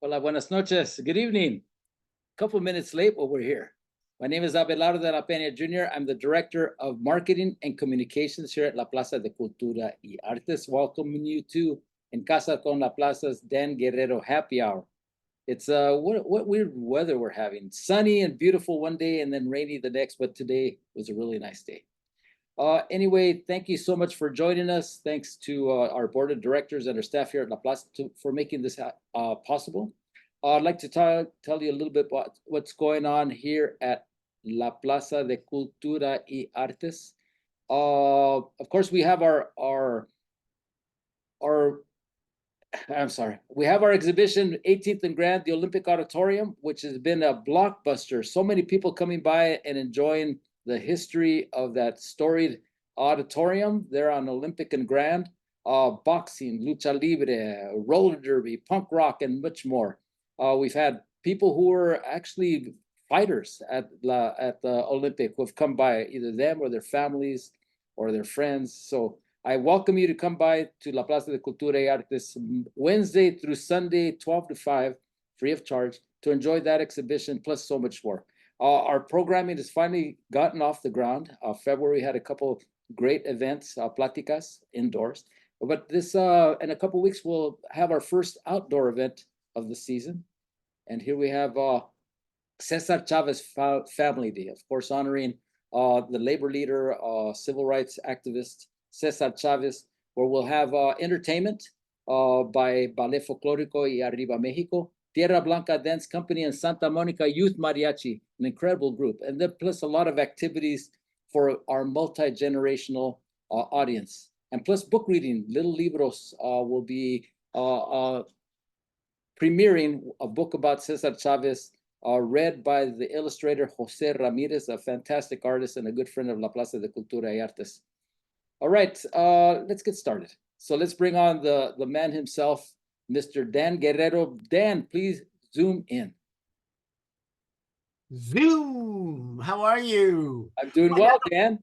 Hola, buenas noches. Good evening. A couple minutes late, but we're here. My name is Abelardo de la Peña Jr. I'm the Director of Marketing and Communications here at La Plaza de Cultura y Artes. Welcoming you to En Casa con La Plaza's Dan Guerrero Happy Hour. It's what weird weather we're having. Sunny and beautiful one day and then rainy the next, but today was a really nice day. Anyway, thank you so much for joining us. Thanks to our board of directors and our staff here at La Plaza for making this possible. I'd like to tell you a little bit about what's going on here at La Plaza de Cultura y Artes. Of course, we have we have our exhibition 18th and Grand, the Olympic Auditorium, which has been a blockbuster. So many people coming by and enjoying the history of that storied auditorium there on Olympic and Grand. Boxing, lucha libre, roller derby, punk rock, and much more. We've had people who were actually fighters at the Olympic who have come by, either them or their families or their friends. So I welcome you to come by to La Plaza de Cultura y Artes Wednesday through Sunday, 12 to 5, free of charge, to enjoy that exhibition, plus so much more. Our programming has finally gotten off the ground. February had a couple great events, platicas, indoors. But this, in a couple weeks, we'll have our first outdoor event of the season. And here we have Cesar Chavez Family Day, of course, honoring the labor leader, civil rights activist, Cesar Chavez, where we'll have entertainment by Ballet Folklórico y Arriba Mexico, Tierra Blanca Dance Company, and Santa Monica Youth Mariachi, an incredible group. And then plus a lot of activities for our multi-generational audience. And plus book reading, Little Libros will be premiering a book about Cesar Chavez, read by the illustrator Jose Ramirez, a fantastic artist and a good friend of La Plaza de Cultura y Artes. All right, let's get started. So let's bring on the man himself, Mr. Dan Guerrero. Dan, please zoom in. Zoom. How are you? I'm doing well, Dan.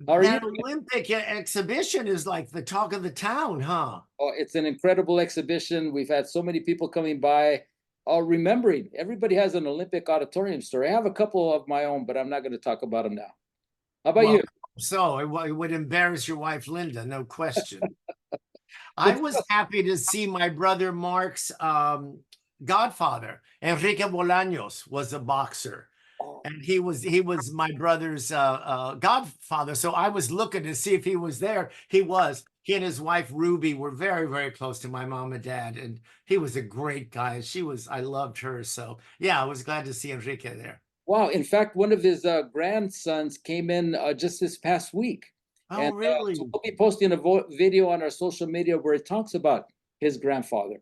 How are you? That Olympic exhibition is like the talk of the town, huh? Oh, it's an incredible exhibition. We've had so many people coming by. Remembering, everybody has an Olympic auditorium story. I have a couple of my own, but I'm not going to talk about them now. How about you? So it would embarrass your wife, Linda, no question. I was happy to see my brother Mark's godfather, Enrique Bolaños, was a boxer. And he was my brother's godfather. So I was looking to see if he was there. He was. He and his wife Ruby were very, very close to my mom and dad. And he was a great guy. I loved her. So yeah, I was glad to see Enrique there. Wow. In fact, one of his grandsons came in just this past week. Oh, and, really? So we'll be posting a video on our social media where it talks about his grandfather.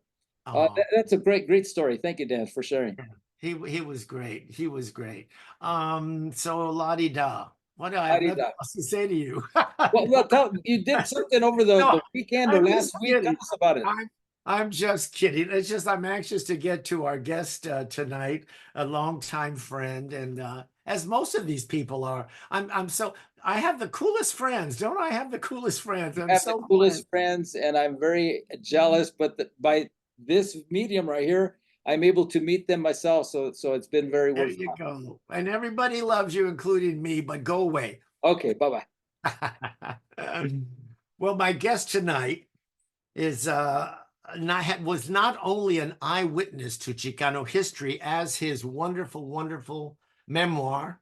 That's a great story. Thank you, Dan, for sharing. He was great. He was great. So la-di-da. What do I have nothing else to say to you? well, you did something over the weekend or last week. Tell us about it. I'm just kidding. It's just I'm anxious to get to our guest tonight, a longtime friend, and as most of these people are, I have the coolest friends, don't I? Have the coolest friends. I have the coolest friends, and I'm very jealous. But by this medium right here, I'm able to meet them myself. So it's been very worthwhile. There you go. And everybody loves you, including me. But go away. Okay. Bye-bye. Well, my guest tonight is was not only an eyewitness to Chicano history as his wonderful, wonderful memoir,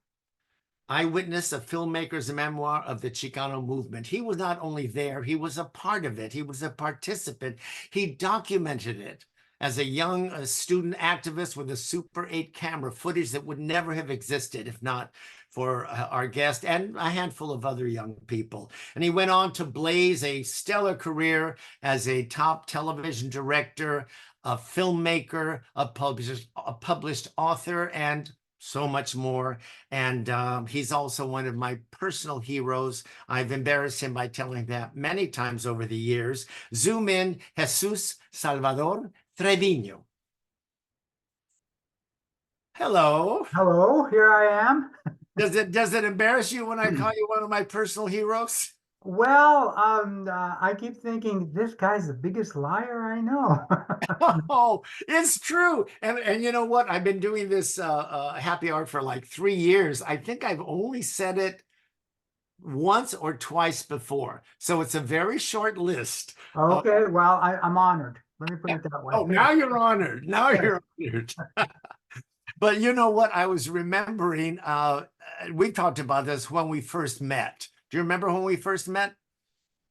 Eyewitness, a Filmmaker's Memoir of the Chicano Movement. He was not only there, he was a part of it. He was a participant. He documented it as a young student activist with a Super 8 camera, footage that would never have existed if not for our guest and a handful of other young people. And he went on to blaze a stellar career as a top television director, a filmmaker, a published author, and so much more. And he's also one of my personal heroes. I've embarrassed him by telling that many times over the years. Zoom in, Jesus Salvador Treviño. Hello. Hello, here I am. Does it embarrass you when I call you one of my personal heroes? Well, I keep thinking this guy's the biggest liar I know. Oh, it's true. And you know what? I've been doing this happy hour for like 3 years. I think I've only said it once or twice before. So it's a very short list. Okay, well, I'm honored. Let me put Yeah. it that way. Oh, now you're honored. Now Yes. you're honored. But you know what? I was remembering, we talked about this when we first met. Do you remember when we first met?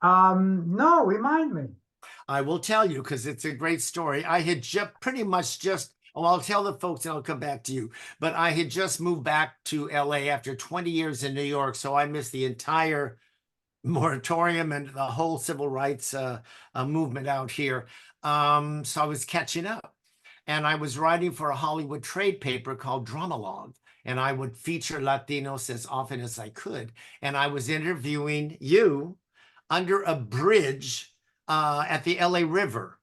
No, remind me. I will tell you because it's a great story. I had just pretty much just, well, I'll tell the folks and I'll come back to you. But I had just moved back to LA after 20 years in New York. So I missed the entire moratorium and the whole civil rights movement out here. So I was catching up. And I was writing for a Hollywood trade paper called Dramalog. And I would feature Latinos as often as I could. And I was interviewing you under a bridge at the LA River.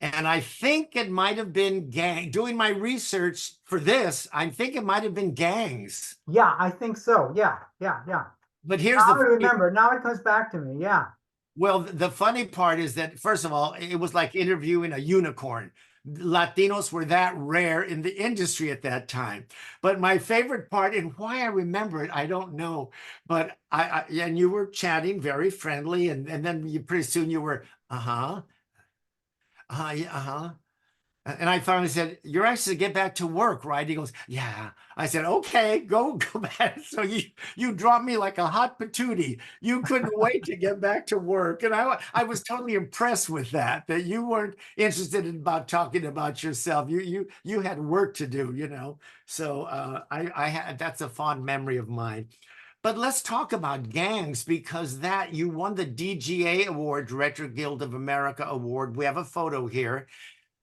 And I think it might have been doing my research for this, I think it might have been gangs. Yeah, I think so. Yeah, yeah, yeah. But Now here's the I remember. Now it comes back to me. Yeah. well, the funny part is that, first of all, it was like interviewing a unicorn. Latinos were that rare in the industry at that time. But my favorite part, and why I remember it, I don't know. But and you were chatting very friendly, and then you pretty soon you were, uh-huh, yeah, uh-huh. And I finally said, "You're actually get back to work, right?" He goes, "Yeah." I said, "Okay, go back." So you dropped me like a hot patootie. You couldn't wait to get back to work, and I was totally impressed with that you weren't interested in about talking about yourself. You had work to do, you know. So I had that's a fond memory of mine. But let's talk about gangs because that you won the DGA award, Director Guild of America award. We have a photo here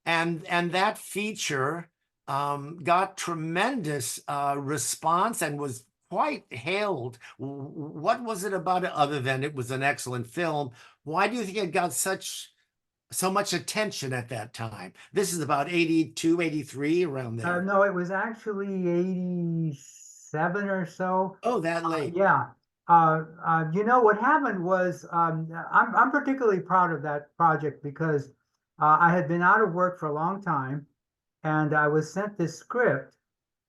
and that feature got tremendous response and was quite hailed. What was it about it other than it was an excellent film? Why do you think it got so much attention at that time? This is about 82, 83, around there. No, it was actually 87 or so. Oh, that late. Yeah. You know what happened was I'm particularly proud of that project because I had been out of work for a long time and I was sent this script.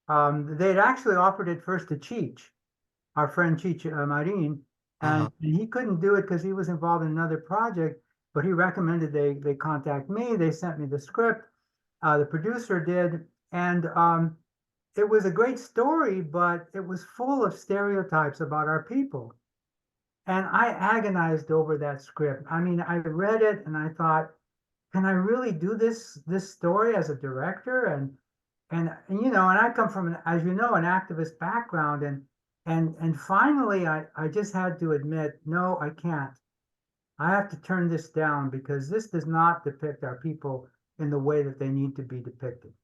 They'd actually offered it first to Cheech, our friend Cheech Marin, Uh-huh. and he couldn't do it because he was involved in another project, but he recommended they contact me. They sent me the script. The producer did, and it was a great story, but it was full of stereotypes about our people. And I agonized over that script. I mean, I read it and I thought, can I really do this story as a director? And you know, and I come from as you know, an activist background, and finally I just had to admit, no, I can't. I have to turn this down because this does not depict our people in the way that they need to be depicted.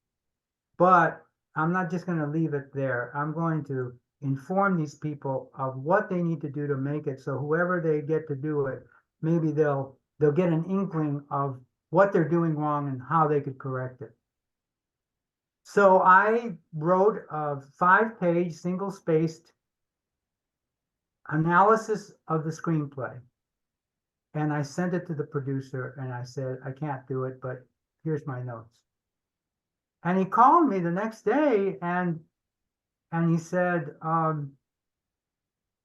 But I'm not just going to leave it there. I'm going to inform these people of what they need to do to make it so whoever they get to do it, maybe they'll get an inkling of what they're doing wrong and how they could correct it. So I wrote a 5-page single-spaced analysis of the screenplay. And I sent it to the producer and I said, I can't do it, but here's my notes. And he called me the next day and he said, I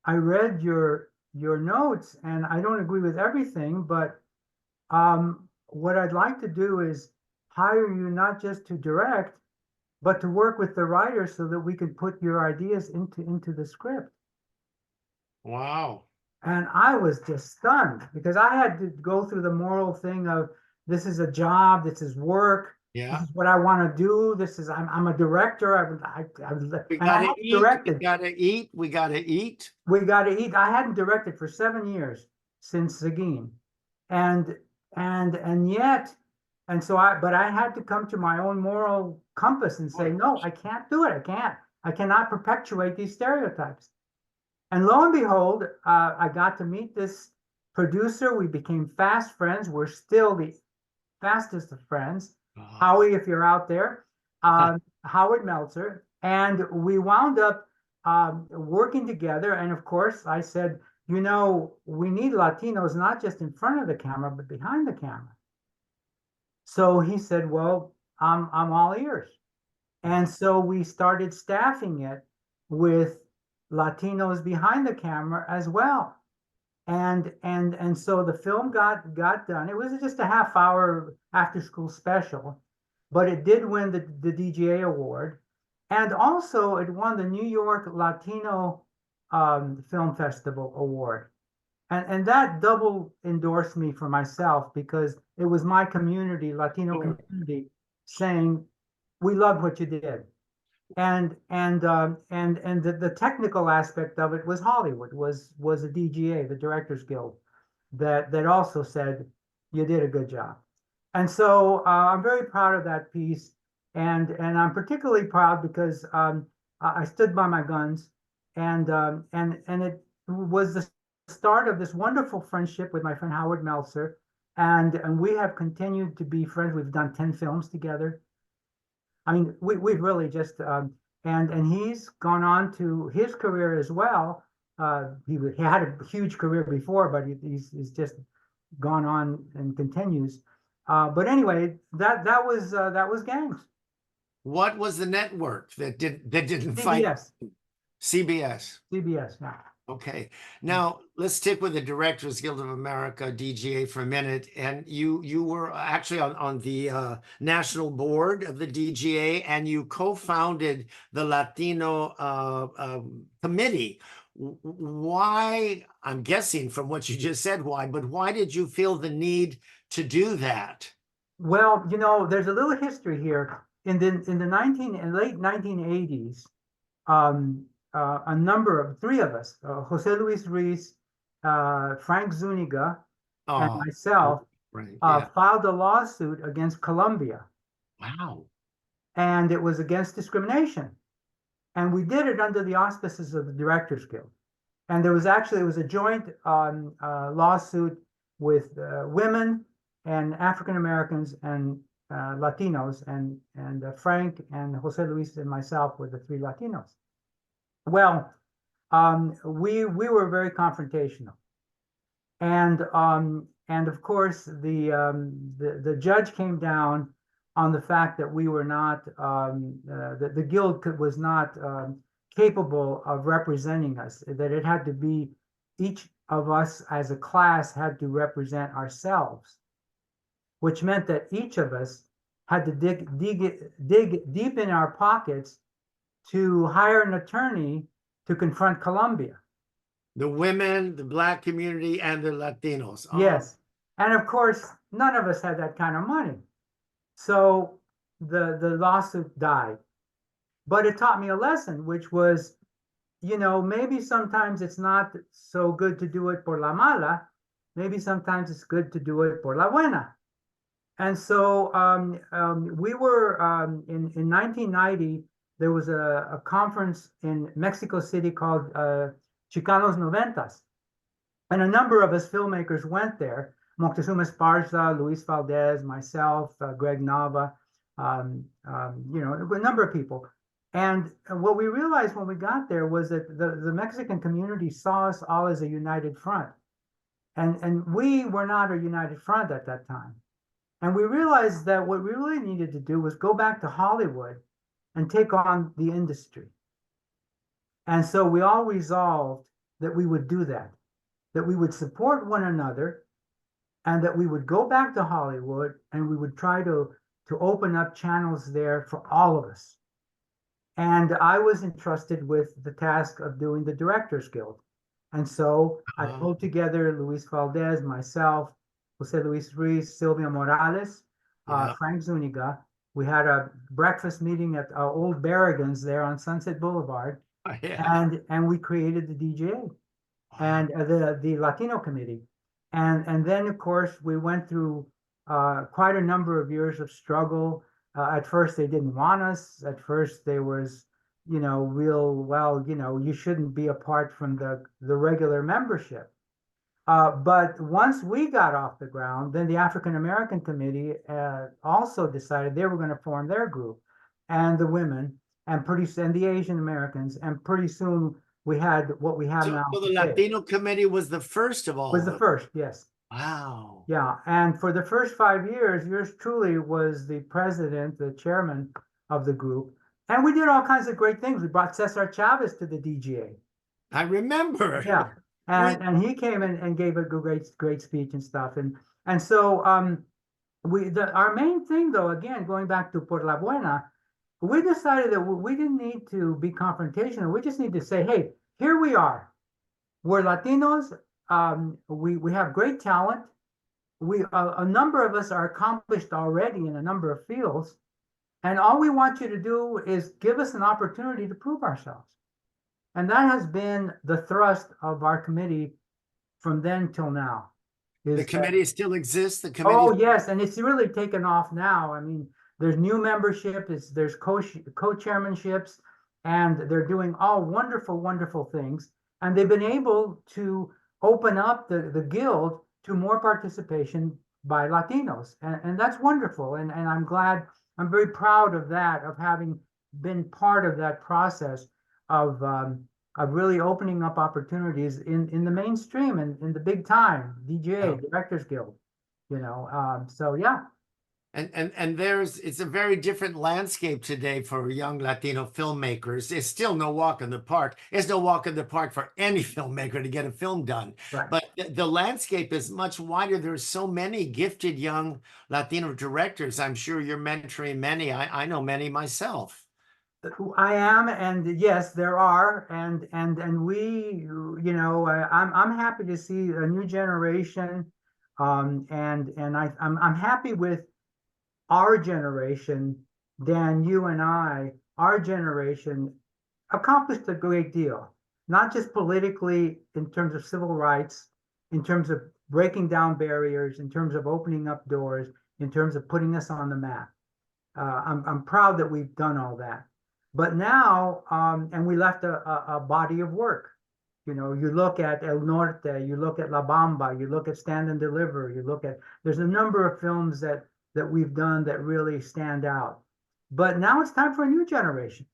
read your notes and I don't agree with everything, but what I'd like to do is hire you not just to direct, but to work with the writer so that we can put your ideas into the script. Wow. And I was just stunned because I had to go through the moral thing of this is a job, this is work, this Yeah. is what I want to do. This is I'm a director. We And I gotta hadn't eat. We directed. gotta eat. We gotta eat. We got to eat. I hadn't directed for 7 years since Seguin, and and yet, and so but I had to come to my own moral compass and say, no, I can't do it. I can't. I cannot perpetuate these stereotypes. And lo and behold, I got to meet this producer. We became fast friends. We're still the fastest of friends. Howie, if you're out there, Howard Meltzer. And we wound up working together. And of course, I said, you know, we need Latinos not just in front of the camera, but behind the camera. So he said, well, I'm all ears. And so we started staffing it with Latinos behind the camera as well. And so the film got done. It was just a half-hour after-school special, but it did win the DGA award. And also it won the New York Latino Film Festival award. And that double endorsed me for myself because it was my community, Latino community, saying, we loved what you did. And the technical aspect of it was Hollywood, was the DGA, the Directors Guild, that also said you did a good job. And so I'm very proud of that piece, and I'm particularly proud because I stood by my guns, and it was the start of this wonderful friendship with my friend Howard Meltzer, and we have continued to be friends. We've done 10 films together. I mean, we've really just and he's gone on to his career as well. He had a huge career before, but he's just gone on and continues. But anyway, that was Gangs. What was the network that didn't fight? CBS. CBS. CBS. Yeah. Okay. Now let's stick with the Directors Guild of America, DGA, for a minute. And you were actually on the national board of the DGA, and you co-founded the Latino committee. Why? I'm guessing from what you just said, why? But why did you feel the need to do that? Well, you know, there's a little history here. In the late 1980s, a number of three of us, Jose Luis Ruiz, Frank Zuniga, and Oh, myself, right. Yeah. filed a lawsuit against Colombia, Wow. and it was against discrimination. And we did it under the auspices of the Directors Guild. And it was a joint lawsuit with women and African Americans and Latinos, and Frank and Jose Luis and myself were the three Latinos. Well, we were very confrontational, and of course the judge came down on the fact that we were not the guild was not capable of representing us, that it had to be each of us as a class had to represent ourselves, which meant that each of us had to dig deep in our pockets to hire an attorney to confront Colombia. The women, the Black community, and the Latinos. Oh. Yes. And of course, none of us had that kind of money. So the lawsuit died. But it taught me a lesson, which was, you know, maybe sometimes it's not so good to do it por la mala. Maybe sometimes it's good to do it por la buena. And so we were in 1990, there was a conference in Mexico City called Chicanos Noventas. And a number of us filmmakers went there. Moctezuma Esparza, Luis Valdez, myself, Greg Nava, you know, a number of people. And what we realized when we got there was that the Mexican community saw us all as a united front. And we were not a united front at that time. And we realized that what we really needed to do was go back to Hollywood and take on the industry. And so we all resolved that we would do that we would support one another, and that we would go back to Hollywood and we would try to open up channels there for all of us. And I was entrusted with the task of doing the Directors Guild. And so I pulled together Luis Valdez, myself, Jose Luis Ruiz, Silvia Morales, Frank Zuniga. We had a breakfast meeting at Old Barrigan's there on Sunset Boulevard. And we created the DGA and the Latino Committee. And then, of course, we went through quite a number of years of struggle. At first, they didn't want us. At first, there was, you know, well, you know, you shouldn't be apart from the regular membership. But once we got off the ground, then the African American Committee also decided they were going to form their group, and the women, and the Asian Americans, and pretty soon we had what we have So, now so the today. Latino committee was the first of all. Was the of- first, yes. Wow. Yeah, and for the first 5 years, yours truly was the president, the chairman of the group. And we did all kinds of great things. We brought Cesar Chavez to the DGA. I remember. Yeah, Right. and he came in and gave a great speech and stuff. And so our main thing though, again, going back to Por La Buena, we decided that we didn't need to be confrontational. We just need to say, hey, here we are. We're Latinos. We have great talent. A number of us are accomplished already in a number of fields, and all we want you to do is give us an opportunity to prove ourselves. And that has been the thrust of our committee from then till now. The committee still exists. The committee. Oh yes, and it's really taken off now. I mean, there's new membership. There's co-chairmanships, and they're doing all wonderful, wonderful things. And they've been able to open up the guild to more participation by Latinos. And that's wonderful. And I'm glad, I'm very proud of that, of having been part of that process of really opening up opportunities in the mainstream and in the big time, DGA, Directors Guild, you know. So yeah. And it's a very different landscape today for young Latino filmmakers. It's still no walk in the park. It's no walk in the park for any filmmaker to get a film done. Right. But the landscape is much wider. There's so many gifted young Latino directors. I'm sure you're mentoring many. I know many myself. I am, and yes, there are, and we, you know, I'm happy to see a new generation, and I'm happy with our generation. Dan, you and our generation accomplished a great deal, not just politically in terms of civil rights, in terms of breaking down barriers, in terms of opening up doors, in terms of putting us on the map. I'm proud that we've done all that. But now, and we left a body of work. You know, you look at El Norte, you look at La Bamba, you look at Stand and Deliver, you look at, there's a number of films that we've done that really stand out. But now it's time for a new generation.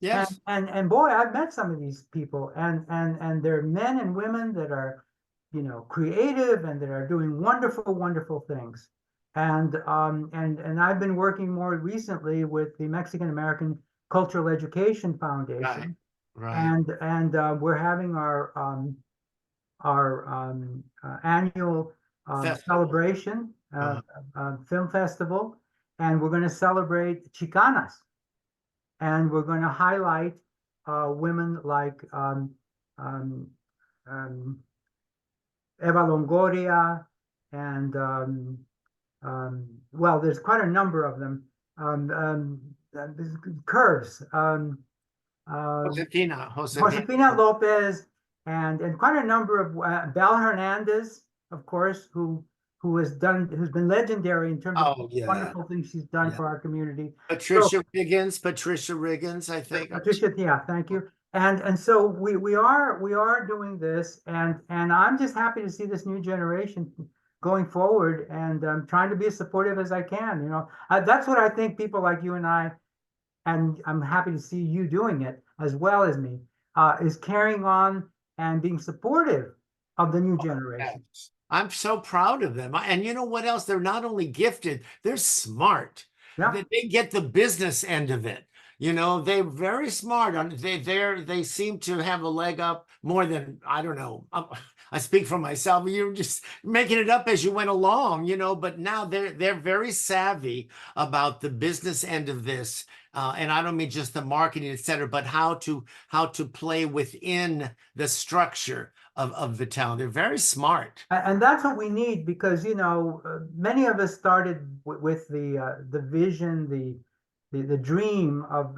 Yes. And boy, I've met some of these people, and they're men and women that are, you know, creative and that are doing wonderful, wonderful things. And I've been working more recently with the Mexican American Cultural Education Foundation, right. and we're having our annual celebration, film festival, and we're going to celebrate Chicanas, and we're going to highlight women like Eva Longoria, and well, there's quite a number of them. Curves, Josefina Lopez, and quite a number of Bel Hernandez, of course, who's been legendary in terms of wonderful things she's done for our community. Patricia Riggins, I think. Patricia, yeah, thank you. And so we are doing this, and I'm just happy to see this new generation going forward, and I'm trying to be as supportive as I can. You know, that's what I think people like you and I, and I'm happy to see you doing it as well as me, is carrying on and being supportive of the new generation. Yes. I'm so proud of them. And you know what else? They're not only gifted, they're smart. Yeah. They get the business end of it. You know, they're very smart. They seem to have a leg up more than, I don't know. I speak for myself. You're just making it up as you went along, you know, but now they're very savvy about the business end of this. And I don't mean just the marketing, et cetera, but how to play within the structure of the town. They're very smart. And that's what we need, because, you know, many of us started with the vision, the dream of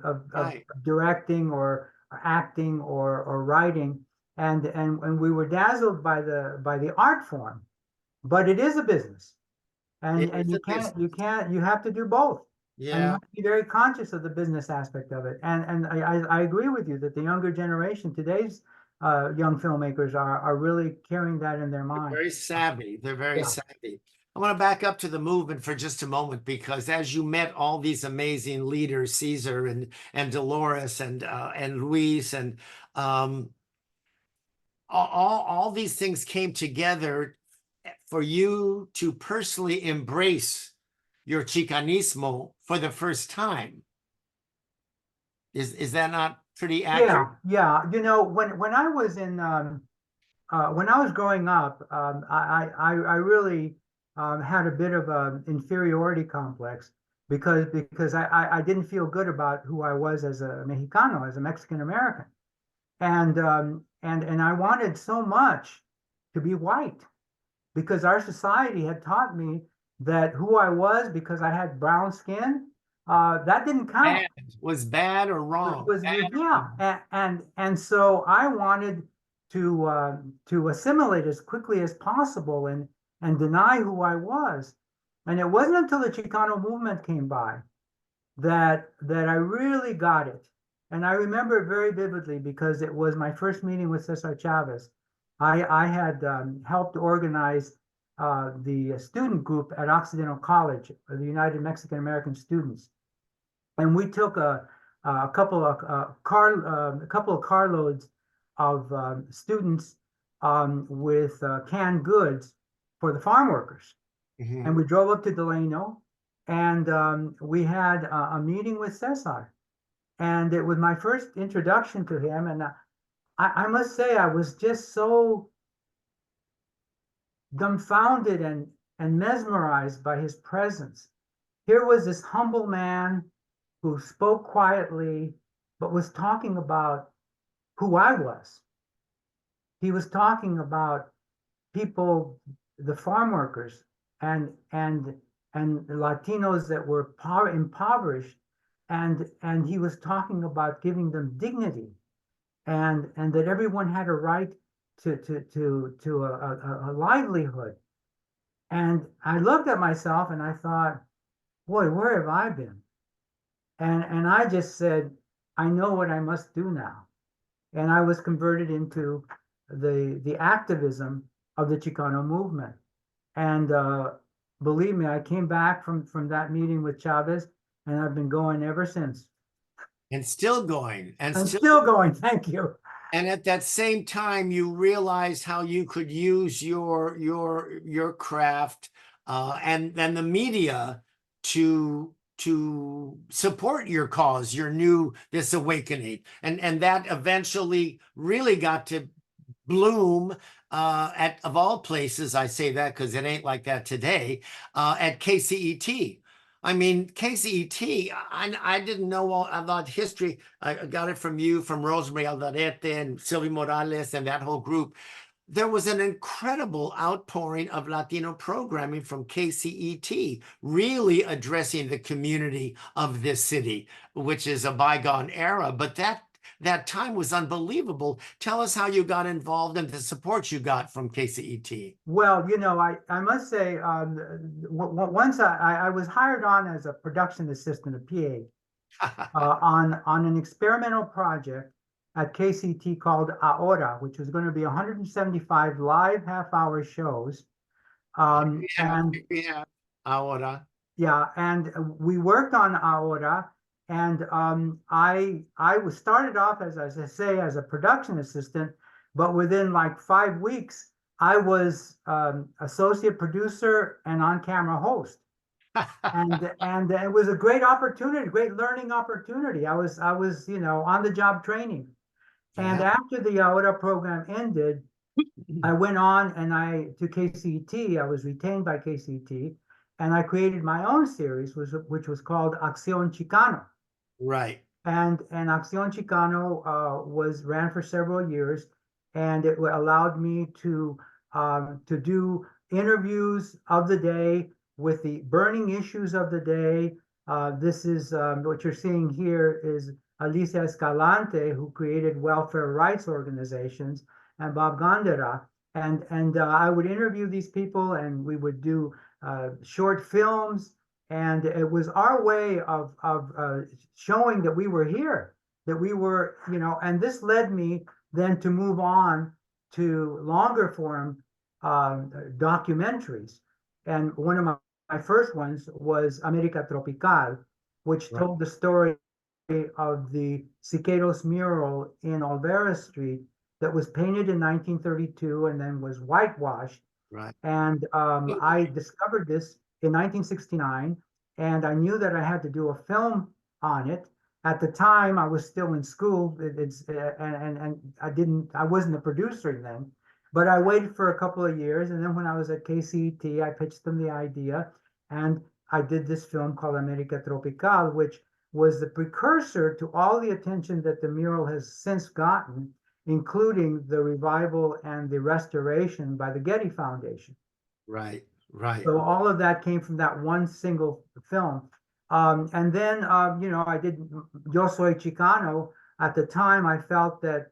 directing or acting or writing, and we were dazzled by the art form, but it is a business, and you have to do both. Yeah. And you have to be very conscious of the business aspect of it. And I agree with you that the younger generation, today's young filmmakers, are really carrying that in their mind. They're very savvy. They're very savvy. I want to back up to the movement for just a moment, because as you met all these amazing leaders, Cesar and Dolores and Luis, and all these things came together for you to personally embrace your Chicanismo for the first time. Is that not pretty accurate? Yeah. You know, when I was in when I was growing up, I really had a bit of an inferiority complex because I didn't feel good about who I was as a Mexicano, as a Mexican American, and I wanted so much to be white because our society had taught me that who I was because I had brown skin, that didn't count. Was bad or wrong? And so I wanted to assimilate as quickly as possible and deny who I was. And it wasn't until the Chicano movement came by that I really got it. And I remember it very vividly because it was my first meeting with Cesar Chavez. I had helped organize the student group at Occidental College, the United Mexican American Students, and we took a couple of carloads of students with canned goods for the farm workers. Mhm. And we drove up to Delano, and we had a meeting with Cesar. And it was my first introduction to him. And I must say, I was just so dumbfounded and mesmerized by his presence. Here was this humble man who spoke quietly, but was talking about who I was. He was talking about people, the farm workers, and Latinos that were impoverished, and he was talking about giving them dignity, and that everyone had a right to a livelihood. And I looked at myself and I thought, boy, where have I been? And I just said, I know what I must do now. And I was converted into the activism of the Chicano movement. And believe me, I came back from that meeting with Chavez, and I've been going ever since. And still going. And still going, thank you. And at that same time, you realized how you could use your craft and then the media to support your cause, this awakening, and that eventually really got to bloom at, of all places, I say that because it ain't like that today, at KCET. I mean, KCET, I didn't know all about history. I got it from you, from Rosemary Alvarete and Sylvie Morales and that whole group. There was an incredible outpouring of Latino programming from KCET, really addressing the community of this city, which is a bygone era. But that time was unbelievable. Tell us how you got involved and the support you got from KCET. Well, you know, I must say, once I was hired on as a production assistant, a PA, on an experimental project at KCET called Ahora, which was going to be 175 live half-hour shows. Ahora. Yeah, and we worked on Ahora, and I was started off as I say, as a production assistant, but within like 5 weeks, I was associate producer and on-camera host. and it was a great opportunity, great learning opportunity. I was you know, on the job training. And after the Ahora program ended, I went on and to KCET. I was retained by KCET, and I created my own series, which was called Acción Chicano. Right. And Acción Chicano ran for several years, and it allowed me to do interviews of the day with the burning issues of the day. This is what you're seeing here is Alicia Escalante, who created welfare rights organizations, and Bob Gondera. And I would interview these people, and we would do short films. And it was our way of showing that we were here, that we were, you know, and this led me then to move on to longer form documentaries. And one of my first ones was America Tropical, which told the story of the Siqueiros mural in Olvera Street that was painted in 1932 and then was whitewashed. Right. And I discovered this in 1969, and I knew that I had to do a film on it. At the time, I was still in school. And I wasn't a producer then, but I waited for a couple of years, and then when I was at KCET, I pitched them the idea, and I did this film called America Tropical, which was the precursor to all the attention that the mural has since gotten, including the revival and the restoration by the Getty Foundation. Right, right. So all of that came from that one single film. And then, you know, I did Yo Soy Chicano. At the time, I felt that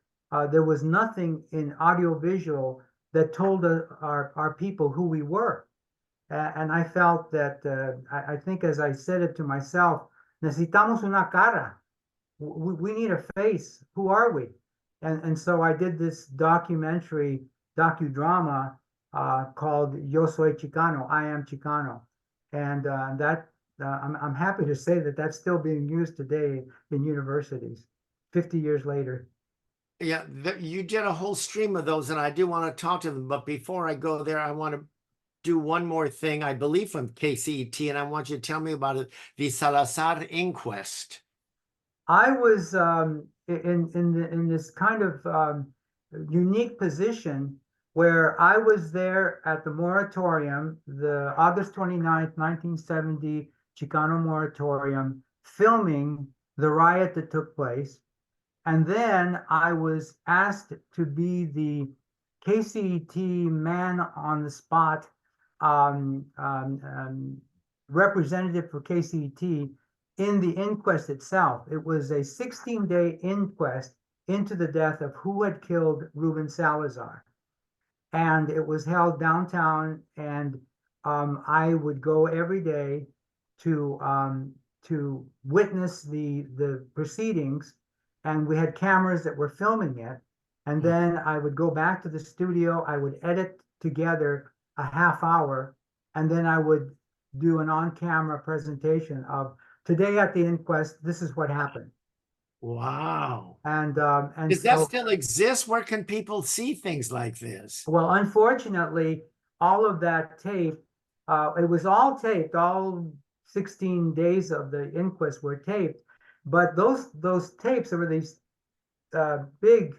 there was nothing in audiovisual that told our people who we were. And I felt that, I think as I said it to myself, necesitamos una cara. We need a face. Who are we? And so I did this docudrama called Yo Soy Chicano, I Am Chicano. And I'm happy to say that that's still being used today in universities, 50 years later. Yeah, you did a whole stream of those, and I do want to talk to them. But before I go there, I want to do one more thing, I believe from KCET, and I want you to tell me about it, the Salazar inquest. I was in this kind of unique position where I was there at the moratorium, the August 29th, 1970 Chicano moratorium, filming the riot that took place. And then I was asked to be the KCET man on the spot representative for KCET in the inquest itself. It was a 16-day inquest into the death of who had killed Ruben Salazar. And it was held downtown, and I would go every day to witness the proceedings, and we had cameras that were filming it. And then I would go back to the studio, I would edit together a half hour, and then I would do an on-camera presentation of today at the inquest, this is what happened. Wow. And Does that still exist? Where can people see things like this? Well, unfortunately, all of that tape, it was all taped, all 16 days of the inquest were taped, but those tapes, there were these big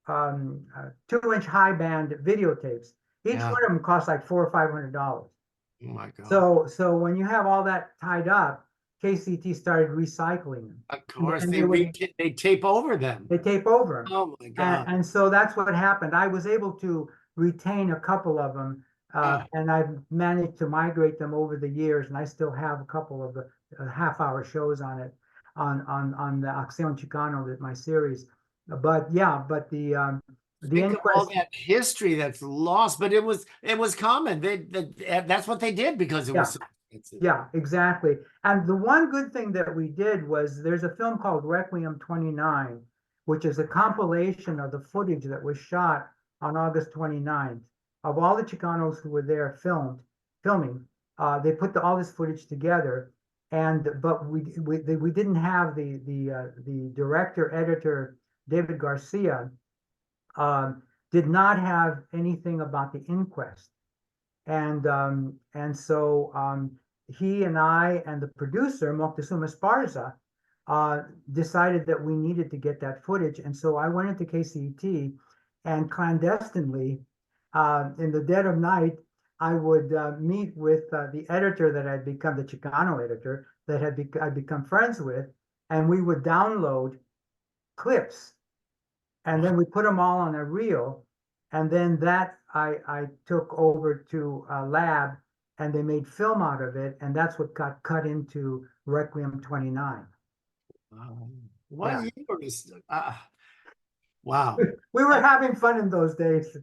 2-inch high band videotapes. Each one of them cost like $400 or $500. Oh my God. So when you have all that tied up, KCT started recycling them. Of course, And they tape over them. They tape over them. Oh my God. And so that's what happened. I was able to retain a couple of them, and I've managed to migrate them over the years, and I still have a couple of the half-hour shows on it, on the Acción Chicano, my series. But yeah, but the Think of all that history that's lost, but it was common. That's what they did because it was so expensive. Yeah, exactly. And the one good thing that we did was there's a film called Requiem 29, which is a compilation of the footage that was shot on August 29th of all the Chicanos who were there filming. They put all this footage together, but we didn't have the director editor David Garcia did not have anything about the inquest, and so he and I and the producer Moctezuma Esparza decided that we needed to get that footage, and so I went into KCET, and clandestinely in the dead of night I would meet with the editor that had become the Chicano editor that I'd become friends with, and we would download clips. And then we put them all on a reel, and then that I took over to a lab, and they made film out of it, and that's what got cut into Requiem 29. What years? Wow. We were having fun in those days.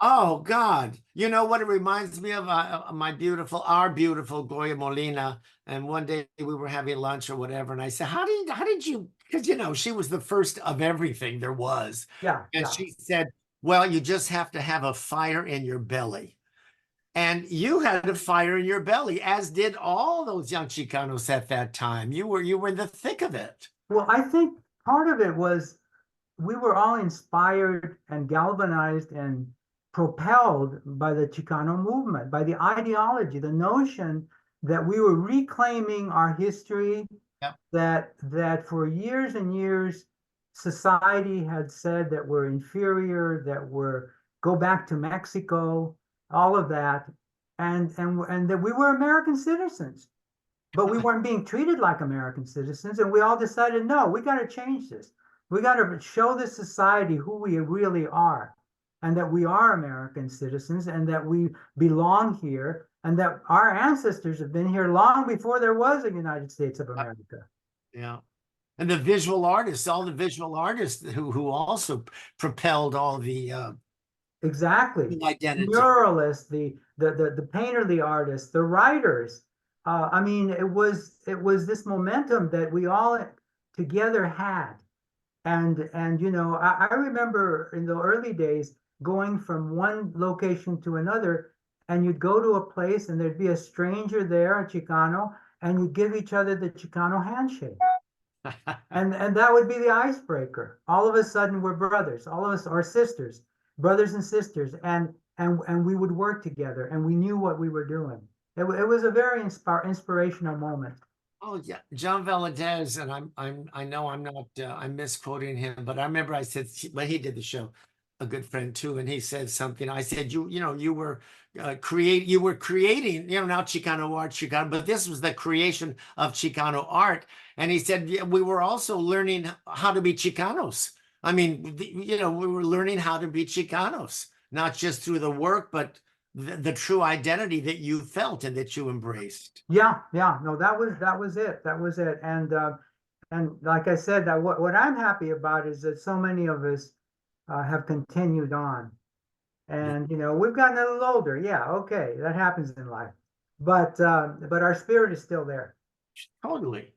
Oh God! You know what it reminds me of? Our beautiful Gloria Molina. And one day we were having lunch or whatever, and I said, "How did you?" Because she was the first of everything there was. Yeah. And she said, "Well, you just have to have a fire in your belly." And you had a fire in your belly, as did all those young Chicanos at that time. You were in the thick of it. Well, I think part of it was we were all inspired and galvanized and propelled by the Chicano movement, by the ideology, the notion that we were reclaiming our history, Yep. that for years and years society had said that we're inferior, that we're go back to Mexico, all of that, and that we were American citizens, but we weren't being treated like American citizens, and we all decided, no, we got to change this. We got to show the society who we really are, and that we are American citizens, and that we belong here, and that our ancestors have been here long before there was a United States of America. Yeah. And the visual artists, all the visual artists who also propelled all the Exactly. identity. Muralists, the painter, the artists, the writers. I mean, it was this momentum that we all together had. And you know, I remember in the early days going from one location to another, and you'd go to a place and there'd be a stranger there, a Chicano, and you'd give each other the Chicano handshake. And that would be the icebreaker. All of a sudden we're brothers, all of us are sisters, brothers and sisters, and we would work together, and we knew what we were doing. It was a very inspirational moment. Oh yeah, John Valadez, and I know I'm not I'm misquoting him, but I remember I said when he did the show, a good friend too, and he said something. I said you know you were creating, you know, now Chicano art, Chicano, but this was the creation of Chicano art. And he said, yeah, we were also learning how to be Chicanos. I mean, you know, we were learning how to be Chicanos, not just through the work, but the true identity that you felt and that you embraced. Yeah, no, that was it. That was it. And like I said, that what I'm happy about is that so many of us have continued on. And you know, we've gotten a little older. Yeah, okay, that happens in life. But our spirit is still there. Totally.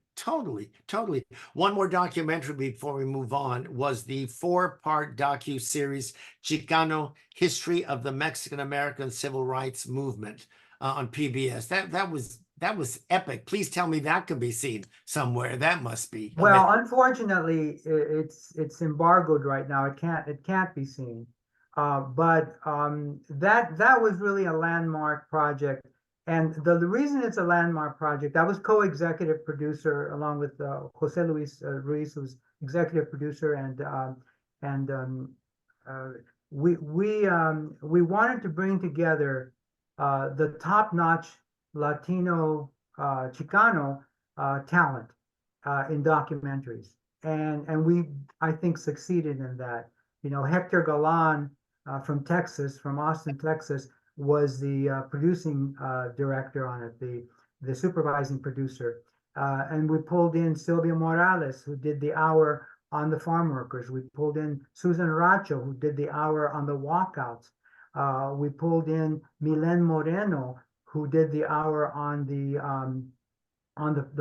One more documentary before we move on was the 4-part docu-series Chicano History of the Mexican-American Civil Rights Movement on PBS. That was epic. Please tell me that could be seen somewhere. That must be. Well, unfortunately, it's embargoed right now. It can't be seen. But that was really a landmark project. And the reason it's a landmark project, I was co-executive producer along with Jose Luis Ruiz, who's executive producer, we wanted to bring together the top-notch Latino Chicano talent in documentaries, and we, I think, succeeded in that. You know, Hector Galan from Texas, from Austin, Texas, was the producing director on it, the supervising producer. And we pulled in Silvia Morales, who did the hour on the farm workers. We pulled in Susan Racho, who did the hour on the walkouts. We pulled in Milen Moreno, who did the hour on the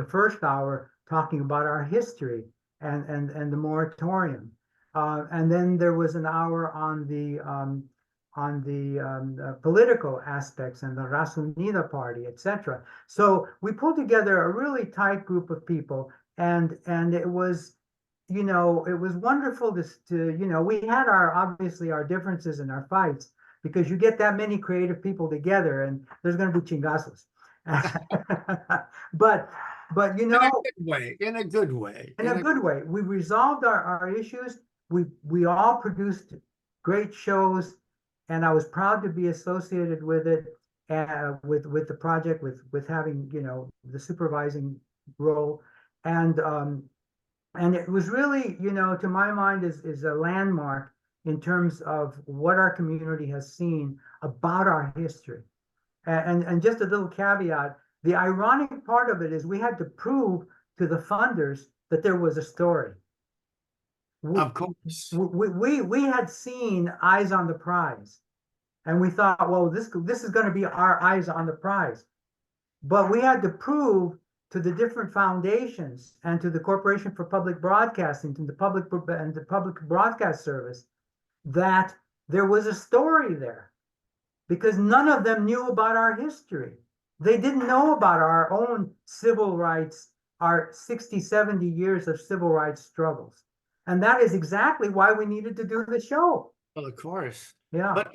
first hour, talking about our history and the moratorium. And then there was an hour on the political aspects and the Raza Unida party, etc. So we pulled together a really tight group of people, and it was, you know, it was wonderful to you know, we had obviously our differences and our fights, because you get that many creative people together and there's going to be chingazos. but you know, in a good way, we resolved our issues. We all produced great shows, and I was proud to be associated with it, with the project, with having, you know, the supervising role, and it was really, you know, to my mind is a landmark in terms of what our community has seen about our history. And just a little caveat, the ironic part of it is we had to prove to the funders that there was a story. Of course. We had seen Eyes on the Prize, and we thought, well, this is going to be our Eyes on the Prize. But we had to prove to the different foundations and to the Corporation for Public Broadcasting, to the public broadcast service, that there was a story there, because none of them knew about our history. They didn't know about our own civil rights, our 60, 70 years of civil rights struggles. And that is exactly why we needed to do the show. Well, of course. Yeah. But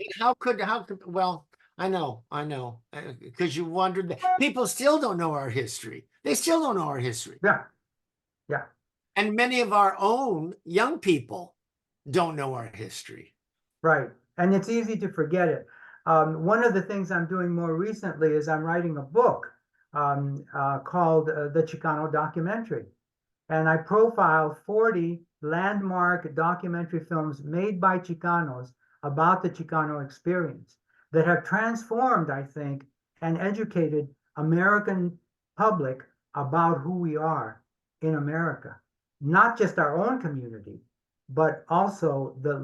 well, I know, because you wondered that people still don't know our history. They still don't know our history. Yeah. Yeah. And many of our own young people don't know our history. Right. And it's easy to forget it. One of the things I'm doing more recently is I'm writing a book called The Chicano Documentary. And I profile 40 landmark documentary films made by Chicanos about the Chicano experience that have transformed, I think, and educated American public about who we are in America. Not just our own community, but also the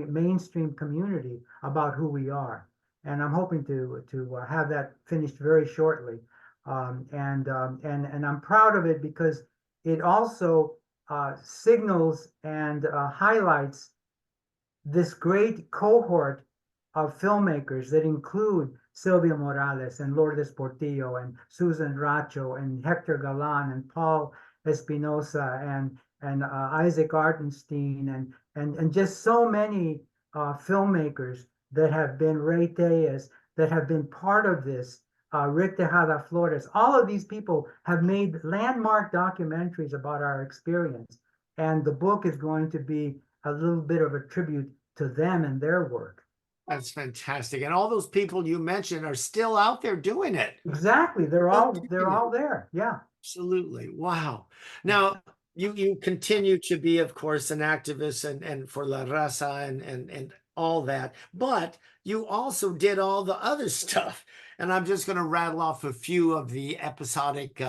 mainstream community about who we are. And I'm hoping to have that finished very shortly. And I'm proud of it because it also signals and highlights this great cohort of filmmakers that include Silvia Morales and Lourdes Portillo and Susan Racho and Hector Galan and Paul Espinosa and Isaac Artenstein and just so many filmmakers that have been Ray Tellez, that have been part of this. Rick Tejada Flores, all of these people have made landmark documentaries about our experience. And the book is going to be a little bit of a tribute to them and their work. That's fantastic. And all those people you mentioned are still out there doing it. Exactly. They're all there. Yeah. Absolutely. Wow. Now, you continue to be, of course, an activist and for La Raza and all that, but you also did all the other stuff. And I'm just going to rattle off a few of the episodic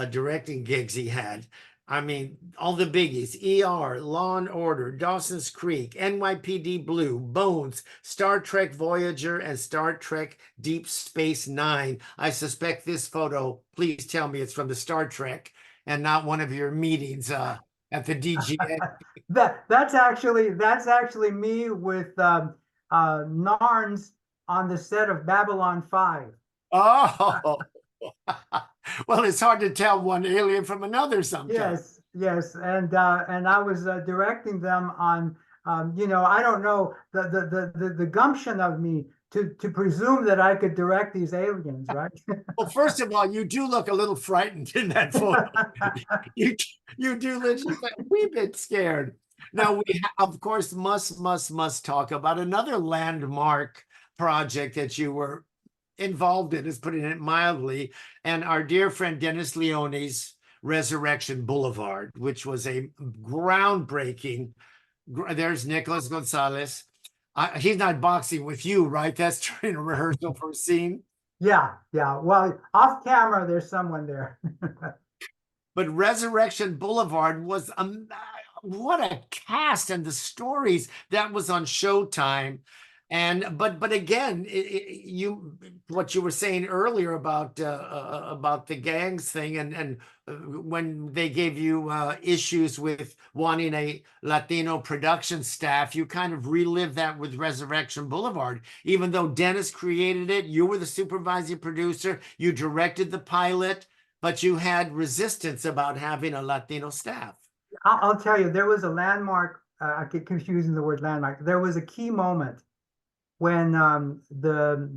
directing gigs he had. I mean, all the biggies: ER, Law and Order, Dawson's Creek, NYPD Blue, Bones, Star Trek Voyager, and Star Trek Deep Space Nine. I suspect this photo, please tell me it's from the Star Trek and not one of your meetings at the DGA. That's actually me with Narns on the set of Babylon 5. Oh, well, it's hard to tell one alien from another sometimes. Yes, and I was directing them on, I don't know the gumption of me to presume that I could direct these aliens, right? Well, first of all, you do look a little frightened in that photo. you do look like a wee bit scared. Now we of course must talk about another landmark project that you were involved in, is putting it mildly, and our dear friend Dennis Leone's Resurrection Boulevard, which was a groundbreaking. There's Nicholas Gonzalez. He's not boxing with you, right? That's during a rehearsal for a scene. Yeah. Well, off camera, there's someone there. But Resurrection Boulevard was what a cast, and the stories that was on Showtime. And but again, what you were saying earlier about the gangs thing, and when they gave you issues with wanting a Latino production staff, you kind of relived that with Resurrection Boulevard. Even though Dennis created it, you were the supervising producer, you directed the pilot, but you had resistance about having a Latino staff. I'll tell you, there was a landmark. I get confused in the word landmark. There was a key moment when the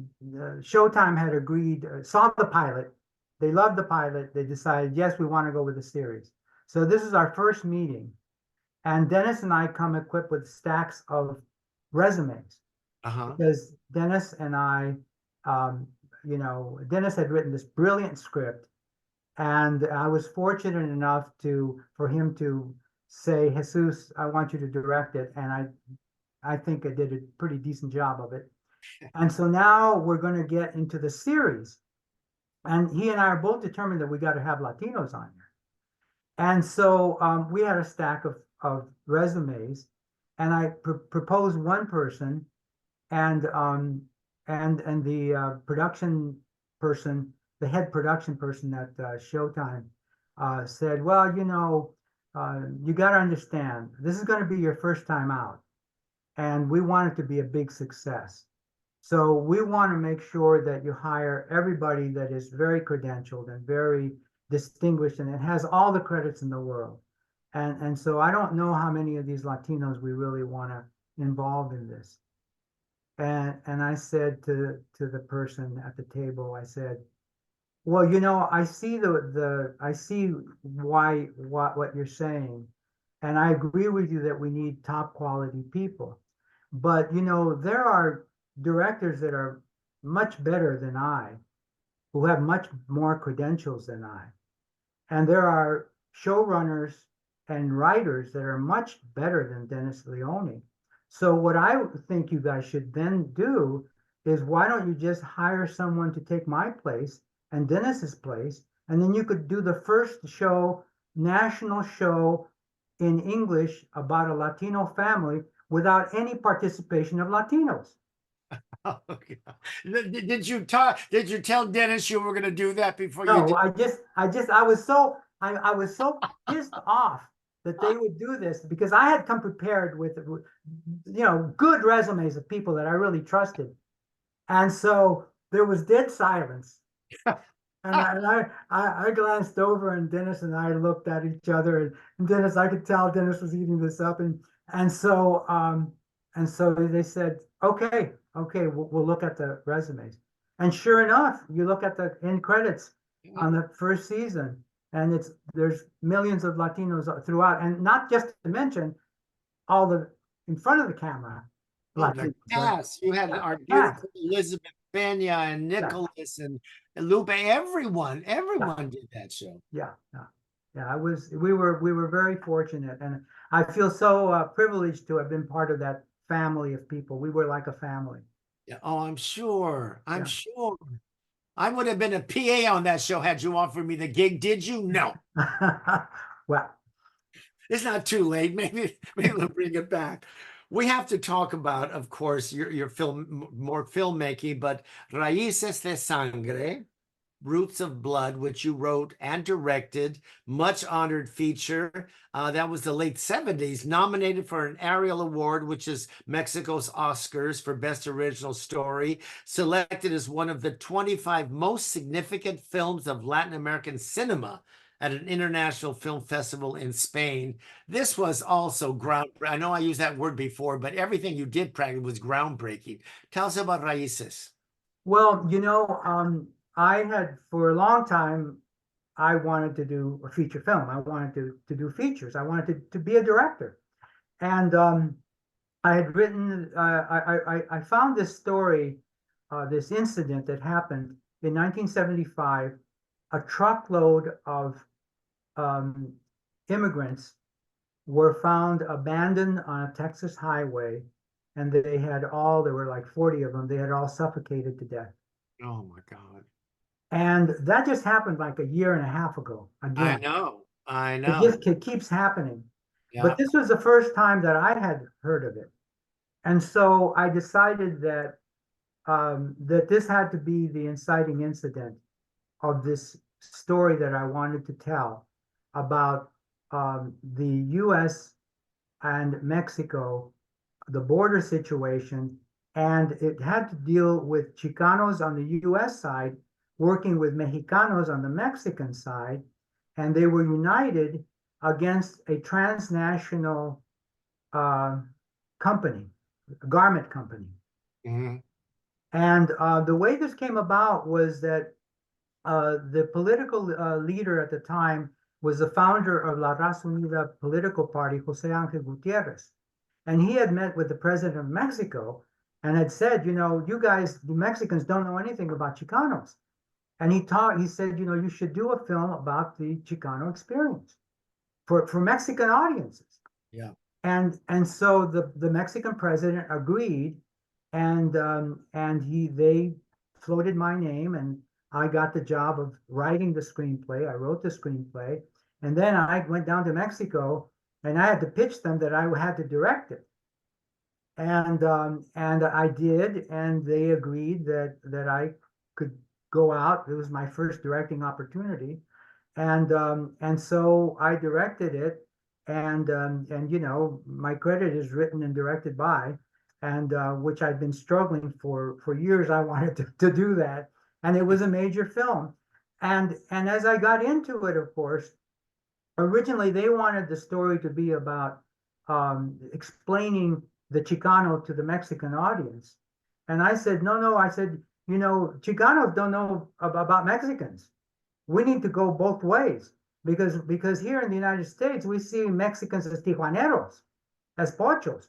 Showtime had agreed, saw the pilot, they loved the pilot, they decided, yes, we want to go with the series. So this is our first meeting, and Dennis and I come equipped with stacks of resumes. Because Dennis and I, Dennis had written this brilliant script, and I was fortunate enough for him to say, Jesus, I want you to direct it, and I think I did a pretty decent job of it. And so now we're going to get into the series. And he and I are both determined that we got to have Latinos on here. And so we had a stack of resumes, and I proposed one person, and the production person, the head production person at Showtime, said, well, you got to understand, this is going to be your first time out. And we want it to be a big success. So we want to make sure that you hire everybody that is very credentialed and very distinguished and has all the credits in the world. And so I don't know how many of these Latinos we really want to involve in this. And I said to the person at the table, I said, well, you know, I see I see why what you're saying, and I agree with you that we need top quality people. But you know, there are directors that are much better than I, who have much more credentials than I. And there are showrunners and writers that are much better than Dennis Leone. So what I think you guys should then do is, why don't you just hire someone to take my place and Dennis's place, and then you could do the first show, national show in English about a Latino family without any participation of Latinos. Oh, God. Did you talk? Did you tell Dennis you were going to do that before you No, did? I was so pissed off that they would do this, because I had come prepared with, you know, good resumes of people that I really trusted. And so there was dead silence. And I glanced over, and Dennis and I looked at each other, and Dennis, I could tell Dennis was eating this up. And so they said, okay, we'll look at the resumes. And sure enough, you look at the end credits on the first season, and there's millions of Latinos throughout, and not just to mention all the in front of the camera Oh, the Latinos. cast. You had our Yeah, beautiful Elizabeth Pena and Nicholas and Lupe. Everyone did that show. yeah. We were very fortunate, and I feel so privileged to have been part of that family of people. We were like a family. Yeah. Oh, I'm sure. I'm Yeah. sure. I would have been a PA on that show had you offered me the gig. Did you? No. Well, It's not too late. Maybe we'll bring it back. We have to talk about, of course, your film, more filmmaking, but Raíces de Sangre, Roots of Blood, which you wrote and directed, much honored feature. That was the late 70s, nominated for an Ariel Award, which is Mexico's Oscars for Best Original Story, selected as one of the 25 most significant films of Latin American cinema at an international film festival in Spain. This was also groundbreaking. I know I used that word before, but everything you did practically was groundbreaking. Tell us about Raíces. well, you know, I had for a long time, I wanted to do a feature film. I wanted to do features. I wanted to be a director. And I had written, I found this story, this incident that happened in 1975. A truckload of immigrants were found abandoned on a Texas highway, and there were like 40 of them, they had all suffocated to death. Oh my God. And that just happened like a year and a half ago I again. know. I It know. just keeps happening. Yeah. But this was the first time that I had heard of it. And so I decided that that this had to be the inciting incident of this story that I wanted to tell about the US and Mexico, the border situation. And it had to deal with Chicanos on the US side working with Mexicanos on the Mexican side. And they were united against a transnational company, a garment company. Mm-hmm. And the way this came about was that the political leader at the time was the founder of La Raza Unida political party, Jose Angel Gutierrez. And he had met with the president of Mexico and had said, you know, you guys, the Mexicans, don't know anything about Chicanos. And he said, you know, you should do a film about the Chicano experience for Mexican audiences. Yeah. And so the Mexican president agreed, and they floated my name, and I got the job of writing the screenplay. I wrote the screenplay, and then I went down to Mexico, and I had to pitch them that I had to direct it. And I did, and they agreed that I could go out. It was my first directing opportunity, and so I directed it, and you know, my credit is written and directed by, and which I've been struggling for years. I wanted to do that, and it was a major film, and as I got into it, of course, Originally, they wanted the story to be about explaining the Chicano to the Mexican audience. And I said, no, no, I said, you know, Chicanos don't know about Mexicans. We need to go both ways because here in the United States, we see Mexicans as Tijuaneros, as pochos,